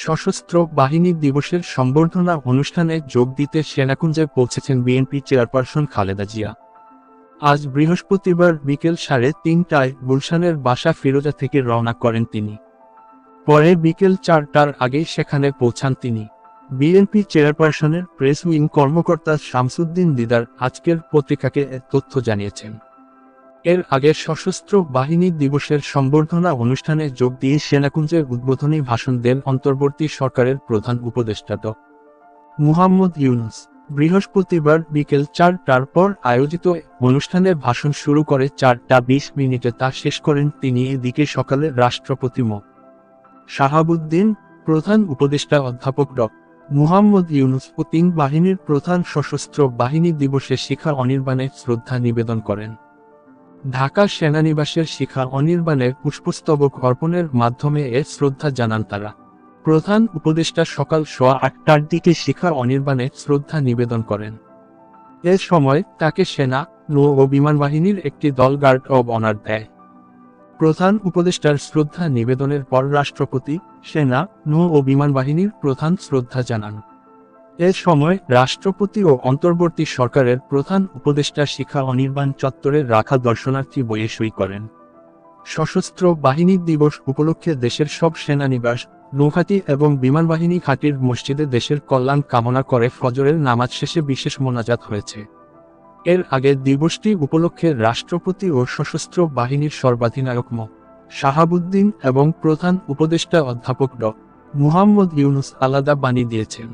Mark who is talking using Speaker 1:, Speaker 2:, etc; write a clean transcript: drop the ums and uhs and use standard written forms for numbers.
Speaker 1: সশস্ত্র বাহিনী দিবসের সংবর্ধনা অনুষ্ঠানে যোগ দিতে সেনাকুঞ্জে পৌঁছেছেন বিএনপি চেয়ারপারসন খালেদা জিয়া। আজ বৃহস্পতিবার বিকেল 3:30টায় গুলশানের বাসা ফিরোজা থেকে রওনা করেন তিনি। পরে বিকেল 4টার আগেই সেখানে পৌঁছান তিনি। বিএনপি চেয়ারপারসনের প্রেস উইং কর্মকর্তা শামসুদ্দিন দিদার আজকের পত্রিকাকে এ তথ্য জানিয়েছেন। এর আগে সশস্ত্র বাহিনী দিবসের সংবর্ধনা অনুষ্ঠানে যোগ দিয়ে সেনাকুঞ্জে উদ্বোধনী ভাষণ দেন অন্তর্বর্তী সরকারের প্রধান উপদেষ্টা ড. মুহাম্মদ ইউনূস। বৃহস্পতিবার বিকেল 4টার পর আয়োজিত অনুষ্ঠানে ভাষণ শুরু করে 4:20 তা শেষ করেন তিনি। এদিকে সকালে রাষ্ট্রপতি মো. শাহাবুদ্দিন, প্রধান উপদেষ্টা অধ্যাপক ড. মুহাম্মদ ইউনূস ও 3 বাহিনীর প্রধান সশস্ত্র বাহিনী দিবসে শিখা অনির্বাণে শ্রদ্ধা নিবেদন করেন। ঢাকা সেনানিবাসের শিখা অনির্বাণে পুষ্পস্তবক অর্পণের মাধ্যমে এ শ্রদ্ধা জানান তারা। প্রধান উপদেষ্টা সকাল 8টার দিকে শিখা অনির্বাণে শ্রদ্ধা নিবেদন করেন। এ সময় তাকে সেনা, নৌ ও বিমান বাহিনীর একটি দল গার্ড অব অনার দেয়। প্রধান উপদেষ্টার শ্রদ্ধা নিবেদনের পর রাষ্ট্রপতি, সেনা, নৌ ও বিমান বাহিনীর প্রধান শ্রদ্ধা জানান। এ সময় রাষ্ট্রপতি ও অন্তর্বর্তী সরকারের প্রধান উপদেষ্টা শিখা অনির্বাণ চত্বরে রাখা দর্শনার্থী বইয়ে সই করেন। সশস্ত্র বাহিনী দিবস উপলক্ষে দেশের সব সেনানিবাস, নৌঘাঁটি এবং বিমান বাহিনী ঘাঁটির মসজিদে দেশের কল্যাণ কামনা করে ফজরের নামাজ শেষে বিশেষ মোনাজাত হয়েছে। এর আগে দিবসটি উপলক্ষে রাষ্ট্রপতি ও সশস্ত্র বাহিনীর সর্বাধিনায়ক মো. শাহাবুদ্দিন এবং প্রধান উপদেষ্টা অধ্যাপক ড. মুহাম্মদ ইউনূস আলাদা বাণী দিয়েছেন।